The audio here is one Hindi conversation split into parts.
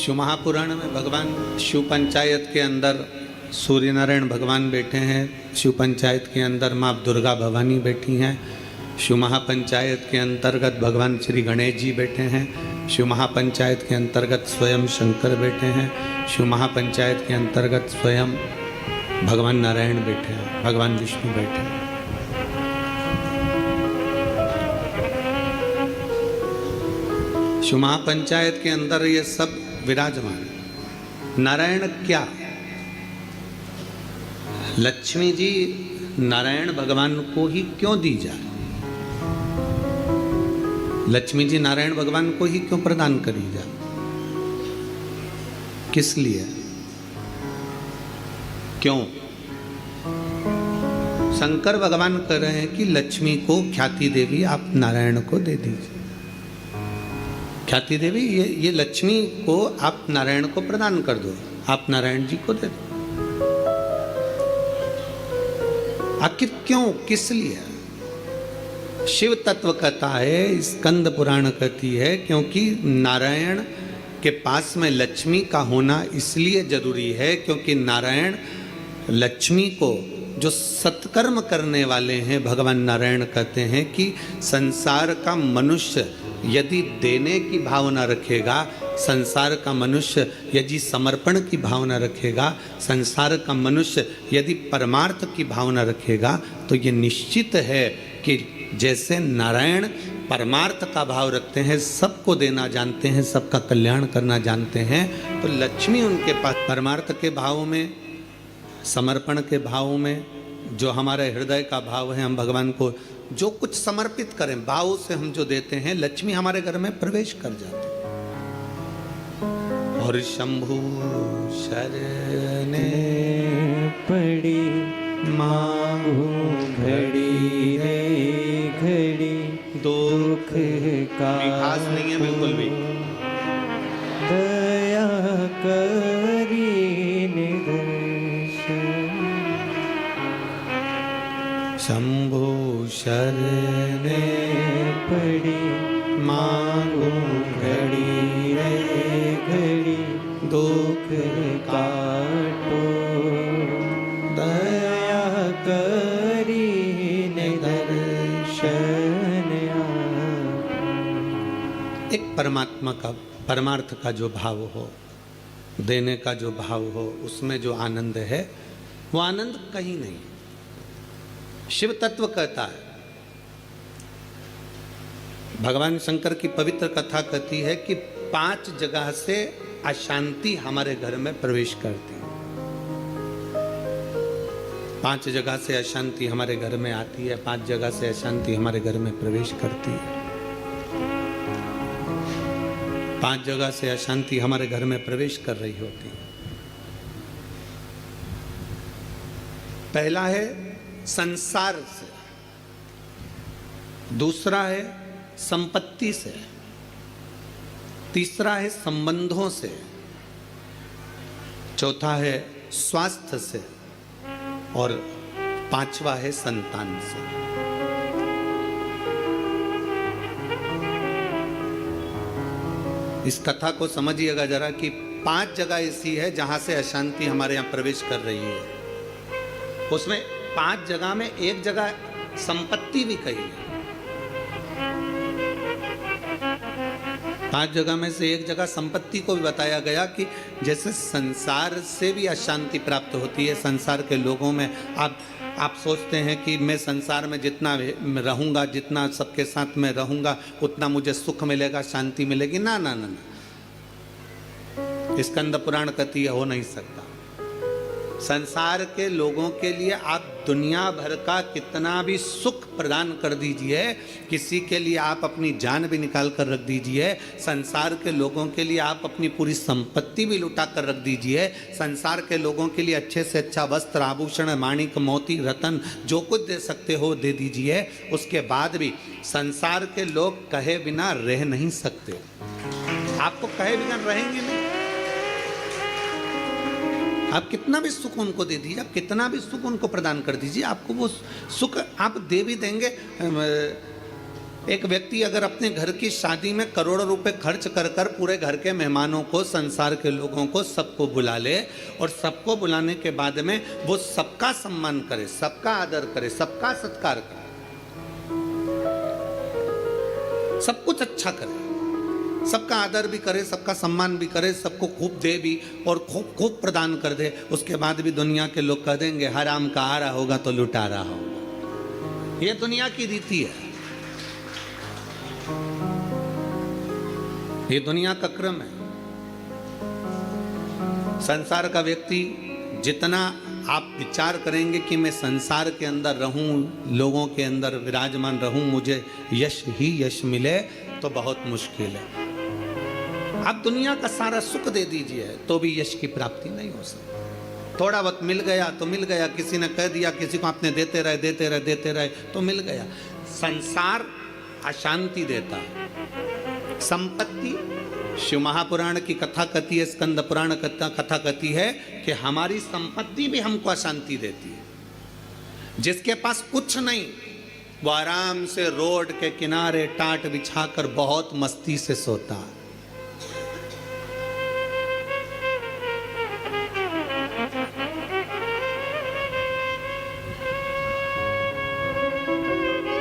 शिव महापुराण में भगवान शिव पंचायत के अंदर सूर्य नारायण भगवान बैठे हैं। शिव पंचायत के अंदर माँ दुर्गा भवानी बैठी हैं। शिव महापंचायत के अंतर्गत भगवान श्री गणेश जी बैठे हैं। शिव महापंचायत के अंतर्गत स्वयं शंकर बैठे हैं। शिव महापंचायत के अंतर्गत स्वयं भगवान नारायण बैठे हैं, भगवान विष्णु बैठे हैं। शिव महापंचायत के अंदर ये सब विराजमान। नारायण क्या? लक्ष्मी जी नारायण भगवान को ही क्यों दी जाए? लक्ष्मी जी नारायण भगवान को ही क्यों प्रदान करी जाए? किस लिए? क्यों? शंकर भगवान कह रहे हैं कि लक्ष्मी को ख्याति देवी आप नारायण को दे दीजिए। ख्याति देवी ये लक्ष्मी को आप नारायण को प्रदान कर दो, आप नारायण जी को दे दो। आखिर क्यों, किस लिए? शिव तत्व कहता है, स्कंद पुराण कहती है, क्योंकि नारायण के पास में लक्ष्मी का होना इसलिए जरूरी है क्योंकि नारायण लक्ष्मी को, जो सत्कर्म करने वाले हैं, भगवान नारायण कहते हैं कि संसार का मनुष्य यदि देने की भावना रखेगा, संसार का मनुष्य यदि समर्पण की भावना रखेगा, संसार का मनुष्य यदि परमार्थ की भावना रखेगा, तो ये निश्चित है कि जैसे नारायण परमार्थ का भाव रखते हैं, सबको देना जानते हैं, सबका कल्याण करना जानते हैं, तो लक्ष्मी उनके पास परमार्थ के भाव में, समर्पण के भाव में, जो हमारे हृदय का भाव है, हम भगवान को जो कुछ समर्पित करें, भाव से हम जो देते हैं, लक्ष्मी हमारे घर में प्रवेश कर जाती है। और शंभु शरणे पड़ी मांगू घड़ी रे घड़ी, दुख का खास नहीं है बिल्कुल भी। दया करी निदर्शन। शंभु शरणे पड़ी मांगू घड़ी रे घड़ी, दुख काटो दया करी निदर्शन। एक परमात्मा का, परमार्थ का जो भाव हो, देने का जो भाव हो, उसमें जो आनंद है, वो आनंद कहीं नहीं। शिव तत्व कहता है, भगवान शंकर की पवित्र कथा कहती है कि 5 जगह से अशांति हमारे घर में प्रवेश करती है। 5 जगह से अशांति हमारे घर में आती है, 5 जगह से अशांति हमारे घर में प्रवेश करती है। 5 जगह से अशांति हमारे घर में प्रवेश कर रही होती है। पहला है संसार से, दूसरा है संपत्ति से, तीसरा है संबंधों से, चौथा है स्वास्थ्य से, और 5वां है संतान से। इस कथा को समझिएगा जरा कि 5 जगह ऐसी है जहां से अशांति हमारे यहाँ प्रवेश कर रही है। उसमें 5 जगह में एक जगह संपत्ति भी कही है। 5 जगह में से एक जगह संपत्ति को भी बताया गया कि जैसे संसार से भी अशांति प्राप्त होती है। संसार के लोगों में आप सोचते हैं कि मैं संसार में जितना रहूंगा, जितना सबके साथ में रहूंगा, उतना मुझे सुख मिलेगा, शांति मिलेगी। ना ना ना, ना। स्कंद पुराण कहती है, हो नहीं सकता। संसार के लोगों के लिए आप दुनिया भर का कितना भी सुख प्रदान कर दीजिए, किसी के लिए आप अपनी जान भी निकाल कर रख दीजिए, संसार के लोगों के लिए आप अपनी पूरी संपत्ति भी लुटा कर रख दीजिए, संसार के लोगों के लिए अच्छे से अच्छा वस्त्र, आभूषण, माणिक, मोती, रतन, जो कुछ दे सकते हो दे दीजिए। उसके बाद भी संसार के लोग कहे बिना रह नहीं सकते। आपको कहे बिना रहेंगे नहीं। आप कितना भी सुख उनको दे दीजिए, आप कितना भी सुख उनको प्रदान कर दीजिए, आपको वो सुख आप दे भी देंगे, एक व्यक्ति अगर अपने घर की शादी में करोड़ों रुपए खर्च कर कर पूरे घर के मेहमानों को, संसार के लोगों को, सबको बुला ले और सबको बुलाने के बाद में वो सबका सम्मान करे, सबका आदर करे, सबका सत्कार करे, सब कुछ अच्छा करे, सबका आदर भी करे, सबका सम्मान भी करे, सबको खूब दे भी और खूब खूब प्रदान कर दे, उसके बाद भी दुनिया के लोग कह देंगे हराम का आ रहा होगा तो लुटा रहा होगा। ये दुनिया की रीति है, ये दुनिया का क्रम है। संसार का व्यक्ति जितना आप विचार करेंगे कि मैं संसार के अंदर रहूं, लोगों के अंदर विराजमान रहूं, मुझे यश ही यश मिले, तो बहुत मुश्किल है। आप दुनिया का सारा सुख दे दीजिए तो भी यश की प्राप्ति नहीं हो सकती। थोड़ा वक्त मिल गया तो मिल गया, किसी ने कह दिया, किसी को आपने देते रहे देते रहे देते रहे तो मिल गया। संसार अशांति देता है। संपत्ति, शिव महापुराण की कथा कहती है, स्कंद पुराण कथा कहती है कि हमारी संपत्ति भी हमको अशांति देती है। जिसके पास कुछ नहीं वो आराम से रोड के किनारे टाट बिछाकर बहुत मस्ती से सोता है।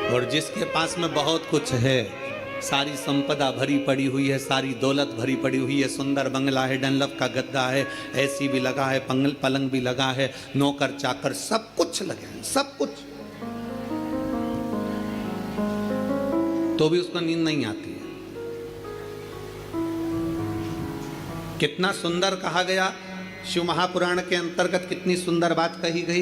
और जिसके पास में बहुत कुछ है, सारी संपदा भरी पड़ी हुई है, सारी दौलत भरी पड़ी हुई है, सुंदर बंगला है, डनलप का गद्दा है, एसी भी लगा है, पलंग भी लगा है, नौकर चाकर सब कुछ लगे हैं, सब कुछ, तो भी उसको नींद नहीं आती है। कितना सुंदर कहा गया शिव महापुराण के अंतर्गत, कितनी सुंदर बात कही गई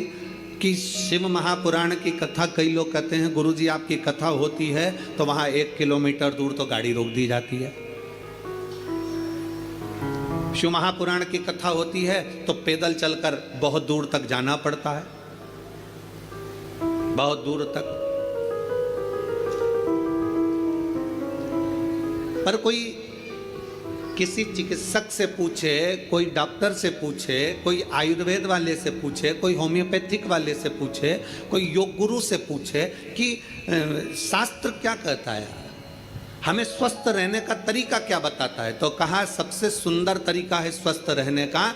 कि शिव महापुराण की कथा, कई लोग कहते हैं गुरुजी आपकी कथा होती है तो वहां 1 किलोमीटर दूर तो गाड़ी रोक दी जाती है। शिव महापुराण की कथा होती है तो पैदल चलकर बहुत दूर तक जाना पड़ता है, बहुत दूर तक। पर कोई किसी चिकित्सक से पूछे, कोई डॉक्टर से पूछे, कोई आयुर्वेद वाले से पूछे, कोई होम्योपैथिक वाले से पूछे, कोई योग गुरु से पूछे कि शास्त्र क्या कहता है, हमें स्वस्थ रहने का तरीका क्या बताता है, तो कहा सबसे सुंदर तरीका है स्वस्थ रहने का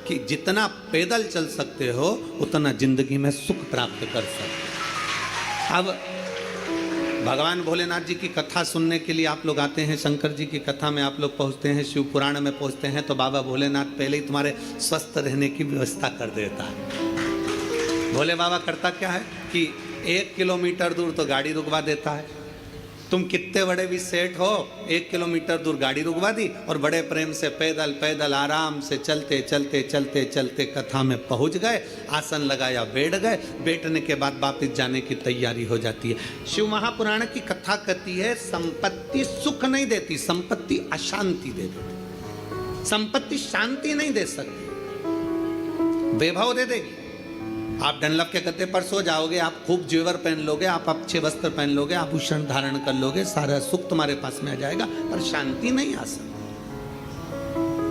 कि जितना पैदल चल सकते हो उतना जिंदगी में सुख प्राप्त कर सकते हो। अब भगवान भोलेनाथ जी की कथा सुनने के लिए आप लोग आते हैं, शंकर जी की कथा में आप लोग पहुंचते हैं, शिव पुराण में पहुंचते हैं, तो बाबा भोलेनाथ पहले ही तुम्हारे स्वस्थ रहने की व्यवस्था कर देता है। भोले बाबा करता क्या है कि 1 किलोमीटर दूर तो गाड़ी रुकवा देता है। तुम कितने बड़े भी सेठ हो, 1 किलोमीटर दूर गाड़ी रुकवा दी और बड़े प्रेम से पैदल पैदल आराम से चलते चलते चलते चलते कथा में पहुंच गए, आसन लगाया, बैठ गए, बैठने के बाद वापस जाने की तैयारी हो जाती है। शिव महापुराण की कथा कहती है संपत्ति सुख नहीं देती, संपत्ति अशांति दे देती। संपत्ति शांति नहीं दे सकती, वैभव दे देगी। आप डनलप के गद्दे पर सो जाओगे, आप खूब जेवर पहन लोगे, आप अच्छे वस्त्र पहन लोगे, आभूषण धारण कर लोगे, सारा सुख तुम्हारे पास में आ जाएगा, पर शांति नहीं आ सकती।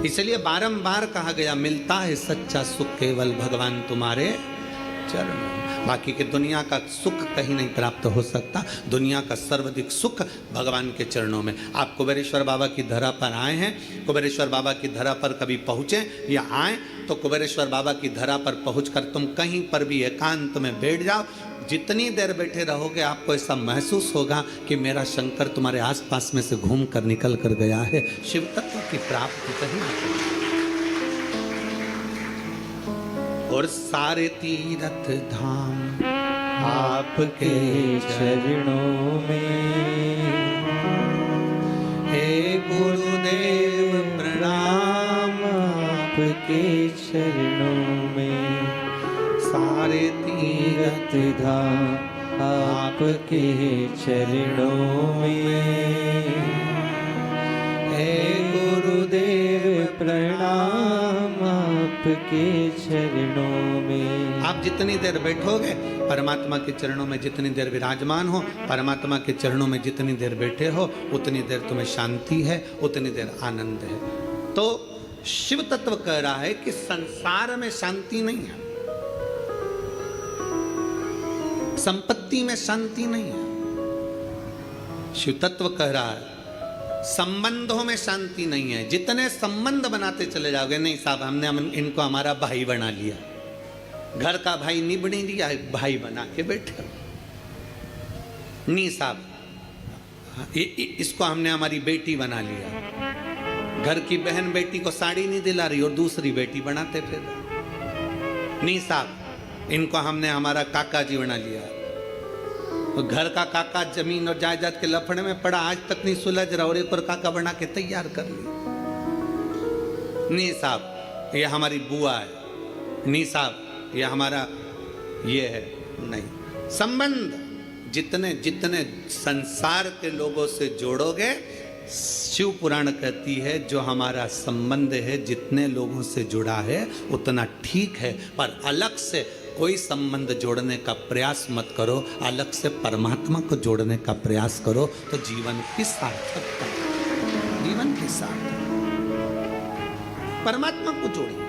इसलिए बारंबार कहा गया मिलता है सच्चा सुख केवल भगवान तुम्हारे चरण। बाकी के दुनिया का सुख कहीं नहीं प्राप्त हो सकता। दुनिया का सर्वाधिक सुख भगवान के चरणों में। आप कुबेरेश्वर बाबा की धरा पर आए हैं, कुबेरेश्वर बाबा की धरा पर कभी पहुँचे या आए तो कुबेरेश्वर बाबा की धरा पर पहुंचकर तुम कहीं पर भी एकांत में बैठ जाओ, जितनी देर बैठे रहोगे आपको ऐसा महसूस होगा कि मेरा शंकर तुम्हारे आसपास में से घूम कर निकल कर गया है। शिव तत्व की प्राप्ति कहीं नहीं। और सारे तीर्थ धाम आपके चरणों में, हे गुरुदेव प्रणाम आपके चरणों में, सारे तीर्थ धाम आपके चरणों में, हे गुरुदेव प्रणाम आपके चरणों में। आप जितनी देर बैठोगे परमात्मा के चरणों में, जितनी देर विराजमान हो परमात्मा के चरणों में, जितनी देर बैठे हो उतनी देर तुम्हें शांति है, उतनी देर आनंद है। तो शिव तत्व कह रहा है कि संसार में शांति नहीं है, संपत्ति में शांति नहीं है, शिव तत्व कह रहा है संबंधों में शांति नहीं है। जितने संबंध बनाते चले जाओगे, नहीं साहब हमने इनको हमारा भाई बना लिया, घर का भाई नहीं बनी लिया, भाई बना के बैठे। नहीं साहब इसको हमने हमारी बेटी बना लिया, घर की बहन बेटी को साड़ी नहीं दिला रही और दूसरी बेटी बनाते फिर। नहीं साहब इनको हमने हमारा काका जी बना लिया, तो घर का काका जमीन और जायदाद के लफड़े में पड़ा, आज तक नहीं सुलझ रहा और एक और काका बना के तैयार कर लिया। नहीं साहब ये हमारी बुआ है, नहीं साहब ये हमारा ये है। नहीं, संबंध जितने जितने संसार के लोगों से जोड़ोगे, शिव पुराण कहती है जो हमारा संबंध है जितने लोगों से जुड़ा है उतना ठीक है, पर अलग से कोई संबंध जोड़ने का प्रयास मत करो, अलग से परमात्मा को जोड़ने का प्रयास करो तो जीवन की सार्थकता, जीवन के साथ परमात्मा को जोड़िए,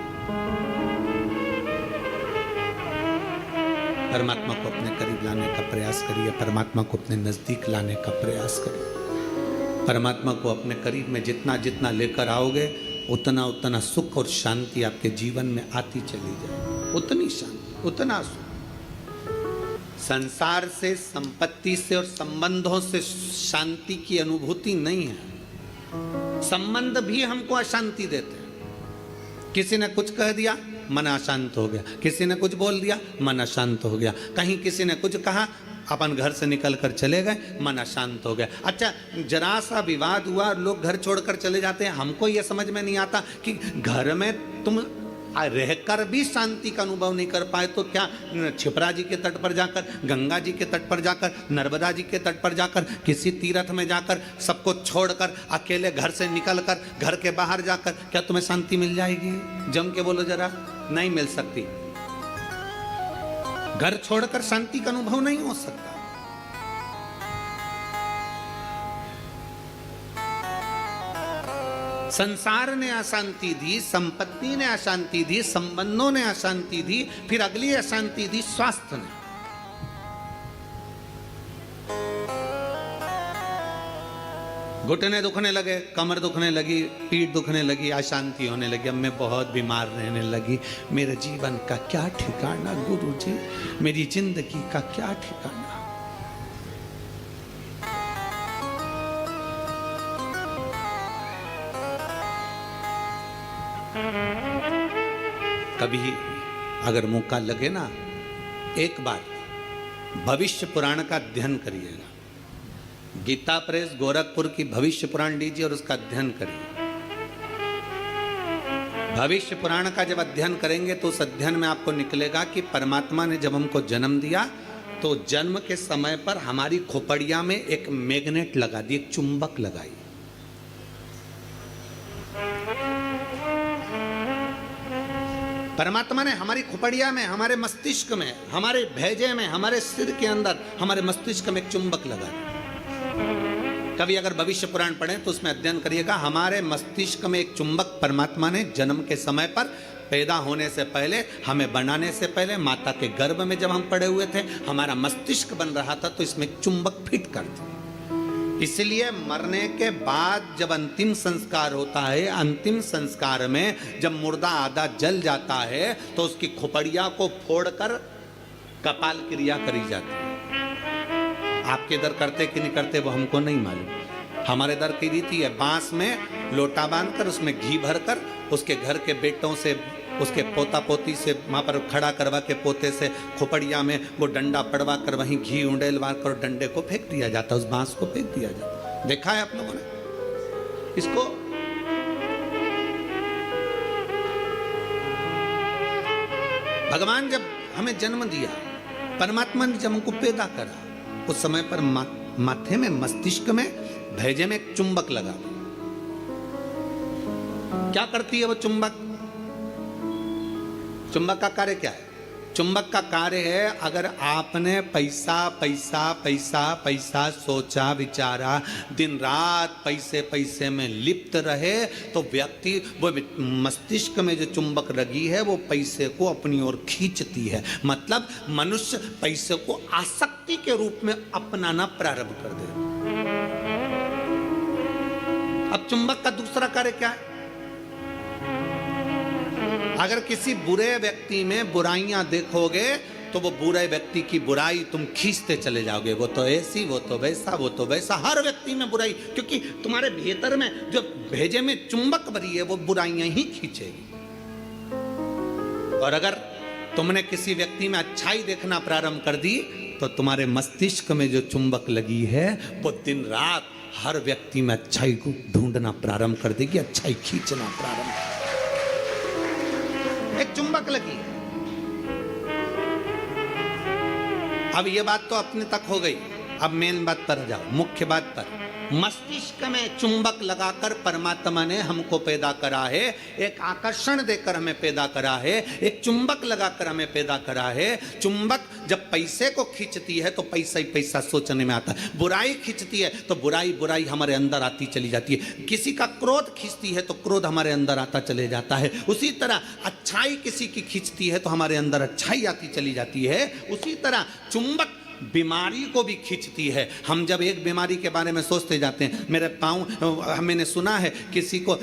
परमात्मा को अपने करीब लाने का प्रयास करिए, परमात्मा को अपने नजदीक लाने का प्रयास करिए। परमात्मा को अपने करीब में जितना जितना लेकर आओगे उतना उतना सुख और शांति आपके जीवन में आती चली जाए, उतनी शांति, उतना सुख। संसार से, संपत्ति से और संबंधों से शांति की अनुभूति नहीं है। संबंध भी हमको अशांति देते हैं। किसी ने कुछ कह दिया मन अशांत हो गया, किसी ने कुछ बोल दिया मन अशांत हो गया, कहीं किसी ने कुछ कहा अपन घर से निकल कर चले गए मन अशांत हो गया। अच्छा जरा सा विवाद हुआ लोग घर छोड़कर चले जाते हैं, हमको ये समझ में नहीं आता कि घर में तुम रहकर भी शांति का अनुभव नहीं कर पाए तो क्या छिपरा जी के तट पर जाकर, गंगा जी के तट पर जाकर, नर्मदा जी के तट पर जाकर, किसी तीर्थ में जाकर सबको छोड़कर अकेले घर से निकलकर घर के बाहर जाकर क्या तुम्हें शांति मिल जाएगी? जम के बोलो जरा, नहीं मिल सकती। घर छोड़कर शांति का अनुभव नहीं हो सकता। संसार ने अशांति दी, संपत्ति ने अशांति दी, संबंधों ने अशांति दी, फिर अगली अशांति दी स्वास्थ्य ने। घुटने दुखने लगे, कमर दुखने लगी, पीठ दुखने लगी, अशांति होने लगी, अब मैं बहुत बीमार रहने लगी, मेरे जीवन का क्या ठिकाना गुरुजी, मेरी जिंदगी का क्या ठिकाना। कभी अगर मौका लगे ना, एक बार भविष्य पुराण का अध्ययन करिएगा। गीता प्रेस गोरखपुर की भविष्य पुराण लीजिए और उसका अध्ययन करिए। भविष्य पुराण का जब अध्ययन करेंगे तो उस अध्ययन में आपको निकलेगा कि परमात्मा ने जब हमको जन्म दिया तो जन्म के समय पर हमारी खोपड़िया में एक मैग्नेट लगा दी, एक चुंबक लगाई। परमात्मा ने हमारी खोपड़िया में, हमारे मस्तिष्क में, हमारे भेजे में, हमारे सिर के अंदर, हमारे मस्तिष्क में एक चुंबक लगा दी। कभी अगर भविष्य पुराण पढ़ें तो उसमें अध्ययन करिएगा, हमारे मस्तिष्क में एक चुंबक परमात्मा ने जन्म के समय पर, पैदा होने से पहले, हमें बनाने से पहले, माता के गर्भ में जब हम पड़े हुए थे, हमारा मस्तिष्क बन रहा था तो इसमें एक चुंबक फिट कर दिया। इसलिए मरने के बाद जब अंतिम संस्कार होता है, अंतिम संस्कार में जब मुर्दा आधा जल जाता है तो उसकी खोपड़िया को फोड़कर कपाल क्रिया करी जाती है। आपके इधर करते कि नहीं करते वो हमको नहीं मालूम। हमारे इधर की रीति है, बांस में लोटा बांधकर उसमें घी भरकर उसके घर के बेटों से, उसके पोता पोती से वहाँ पर खड़ा करवा के पोते से खोपड़िया में वो डंडा पड़वा कर वहीं घी उंडेलवा कर डंडे को फेंक दिया जाता, उस बांस को फेंक दिया जाता। देखा है आप लोगों ने इसको? भगवान जब हमें जन्म दिया, परमात्मा ने जब हमको पैदा करा, उस समय पर माथे में, मस्तिष्क में, भेजे में एक चुंबक लगा। क्या करती है वो चुंबक? चुंबक का कार्य क्या है? चुंबक का कार्य है, अगर आपने पैसा पैसा पैसा पैसा सोचा विचारा, दिन रात पैसे पैसे में लिप्त रहे, तो व्यक्ति वो मस्तिष्क में जो चुंबक लगी है वो पैसे को अपनी ओर खींचती है। मतलब मनुष्य पैसे को आसक्ति के रूप में अपनाना प्रारंभ कर दे। चुंबक का दूसरा कार्य क्या है? अगर किसी बुरे व्यक्ति में बुराइयां देखोगे तो वो बुरे व्यक्ति की बुराई तुम खींचते चले जाओगे। वो तो ऐसी, वो तो वैसा, वो तो वैसा, हर व्यक्ति में बुराई, क्योंकि तुम्हारे भीतर में जो भेजे में चुंबक भरी है वो बुराइयां ही खींचेगी। और अगर तुमने किसी व्यक्ति में अच्छाई देखना प्रारंभ कर दी तो तुम्हारे मस्तिष्क में जो चुंबक लगी है वो दिन रात हर व्यक्ति में अच्छाई को ढूंढना प्रारंभ कर देगी, अच्छाई खींचना प्रारंभ। एक चुंबक लगी। अब ये बात तो अपने तक हो गई। अब मेन बात पर जाओ, मुख्य बात पर। मस्तिष्क में चुंबक लगाकर परमात्मा ने हमको पैदा करा है, एक आकर्षण देकर हमें पैदा करा है, एक चुंबक लगाकर हमें पैदा करा है। चुंबक जब पैसे को खींचती है तो पैसा ही पैसा सोचने में आता है, बुराई खींचती है तो बुराई बुराई हमारे अंदर आती चली जाती है, किसी का क्रोध खींचती है तो क्रोध हमारे अंदर आता चले जाता है। उसी तरह अच्छाई किसी की खींचती है तो हमारे अंदर अच्छाई आती चली जाती है। उसी तरह चुंबक बीमारी को भी खींचती है। हम जब एक बीमारी के बारे में सोचते जाते हैं, मेरे पाँव, मैंने सुना है किसी को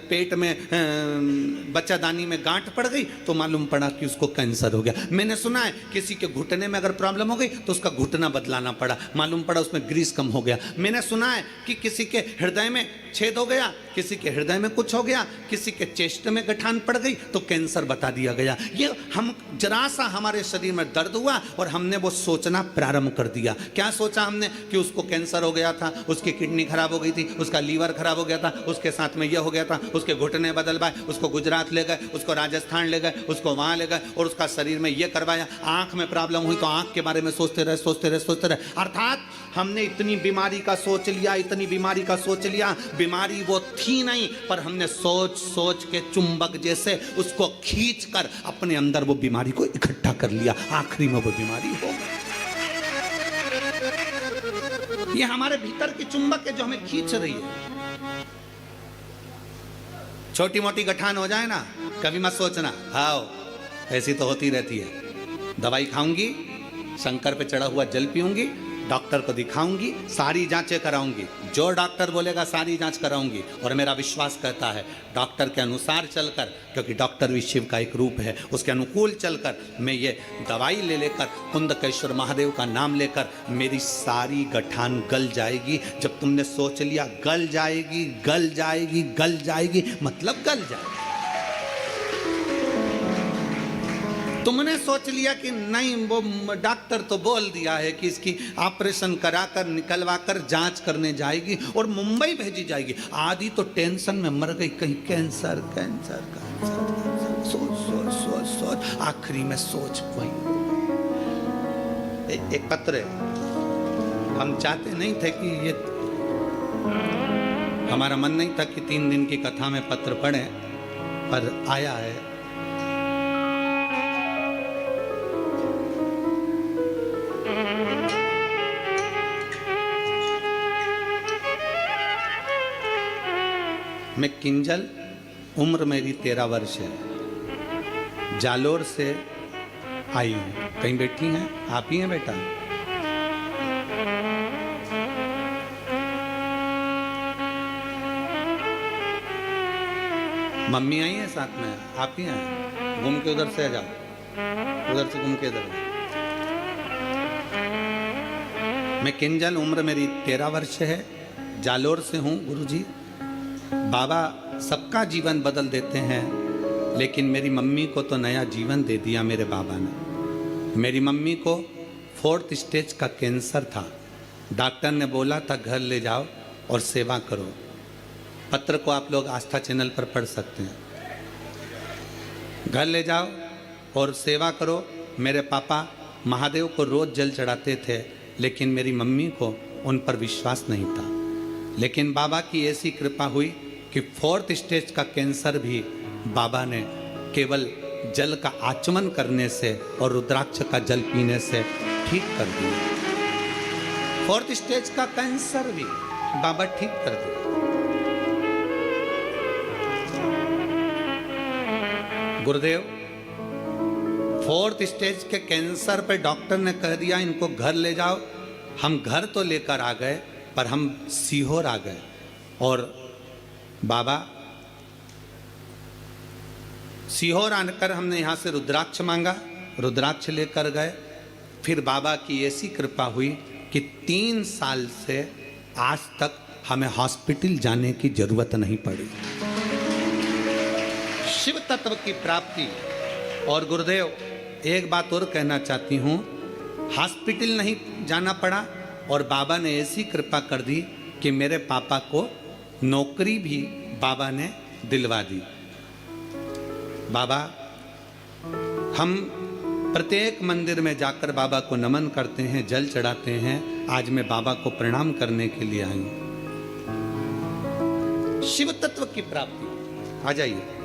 पेट में बच्चादानी में गांठ पड़ गई तो मालूम पड़ा कि उसको कैंसर हो गया। मैंने सुना है किसी के घुटने में अगर प्रॉब्लम हो गई तो उसका घुटना बदलाना पड़ा, मालूम पड़ा उसमें ग्रीस कम हो गया। मैंने सुना है कि किसी के हृदय में छेद हो गया, किसी के हृदय में कुछ हो गया, किसी के चेस्ट में गठान पड़ गई तो कैंसर बता दिया गया। ये हम जरा सा हमारे शरीर में दर्द हुआ और हमने वो सोचना प्रारंभ कर दिया। क्या सोचा हमने? कि उसको कैंसर हो गया था, उसकी किडनी खराब हो गई थी, उसका लीवर खराब हो गया था, उसके साथ में यह हो गया था, उसके घुटने बदलवाए, उसको गुजरात ले गए, उसको राजस्थान ले गए, उसको वहां ले गए और उसका शरीर में यह करवाया। आंख में प्रॉब्लम हुई तो आंख के बारे में सोचते रहे, सोचते रहे, सोचते रहे। अर्थात हमने इतनी बीमारी का सोच लिया, इतनी बीमारी का सोच लिया, बीमारी वो थी नहीं, पर हमने सोच सोच के चुंबक जैसे उसको खींच कर अपने अंदर वो बीमारी को इकट्ठा कर लिया। आखिरी में वो बीमारी हो गई। ये हमारे भीतर की चुंबक है जो हमें खींच रही है। छोटी मोटी गठान हो जाए ना, कभी मत सोचना हाओ ऐसी तो होती रहती है। दवाई खाऊंगी, शंकर पे चढ़ा हुआ जल पीऊंगी, डॉक्टर को दिखाऊंगी, सारी जांचें कराऊंगी, जो डॉक्टर बोलेगा सारी जांच कराऊंगी। और मेरा विश्वास कहता है डॉक्टर के अनुसार चलकर, क्योंकि डॉक्टर भी शिव का एक रूप है, उसके अनुकूल चलकर मैं ये दवाई ले लेकर कुंदकेश्वर महादेव का नाम लेकर मेरी सारी गठान गल जाएगी। जब तुमने सोच लिया गल जाएगी, गल जाएगी, गल जाएगी, मतलब गल जाएगी। तुमने सोच लिया कि नहीं, वो डॉक्टर तो बोल दिया है कि इसकी ऑपरेशन कराकर निकलवाकर जांच करने जाएगी और मुंबई भेजी जाएगी। आधी तो टेंशन में मर गई, कहीं कैंसर कैंसर कैंसर, सोच सोच सोच सोच, आखिरी में सोच पाई। एक पत्र है, हम चाहते नहीं थे कि ये, हमारा मन नहीं था कि 3 दिन की कथा में पत्र पढ़े, पर आया है। मैं किंजल, उम्र मेरी 13 वर्ष है, जालोर से आई हूँ। कहीं बैठी हैं? आप ही हैं बेटा? मम्मी आई है साथ में? आप ही हैं? घूम के उधर से आ जाओ, उधर से घूम के इधर। मैं किंजल, उम्र मेरी 13 वर्ष है, जालोर से हूँ गुरुजी। बाबा सबका जीवन बदल देते हैं, लेकिन मेरी मम्मी को तो नया जीवन दे दिया मेरे बाबा ने। मेरी मम्मी को 4th स्टेज का कैंसर था। डॉक्टर ने बोला था घर ले जाओ और सेवा करो। पत्र को आप लोग आस्था चैनल पर पढ़ सकते हैं। घर ले जाओ और सेवा करो। मेरे पापा महादेव को रोज जल चढ़ाते थे, लेकिन मेरी मम्मी को उन पर विश्वास नहीं था। लेकिन बाबा की ऐसी कृपा हुई कि 4th स्टेज का कैंसर भी बाबा ने केवल जल का आचमन करने से और रुद्राक्ष का जल पीने से ठीक कर दिया। 4th स्टेज का कैंसर भी बाबा ठीक कर दिया। गुरुदेव, 4th स्टेज के कैंसर पे डॉक्टर ने कह दिया इनको घर ले जाओ। हम घर तो लेकर आ गए, पर हम सीहोर आ गए और बाबा सीहोर आकर हमने यहाँ से रुद्राक्ष मांगा, रुद्राक्ष लेकर गए। फिर बाबा की ऐसी कृपा हुई कि 3 साल से आज तक हमें हॉस्पिटल जाने की जरूरत नहीं पड़ी। शिव तत्व की प्राप्ति। और गुरुदेव एक बात और कहना चाहती हूँ, हॉस्पिटल नहीं जाना पड़ा और बाबा ने ऐसी कृपा कर दी कि मेरे पापा को नौकरी भी बाबा ने दिलवा दी। बाबा, हम प्रत्येक मंदिर में जाकर बाबा को नमन करते हैं, जल चढ़ाते हैं। आज मैं बाबा को प्रणाम करने के लिए आई हूं। शिव तत्व की प्राप्ति। आ जाइए।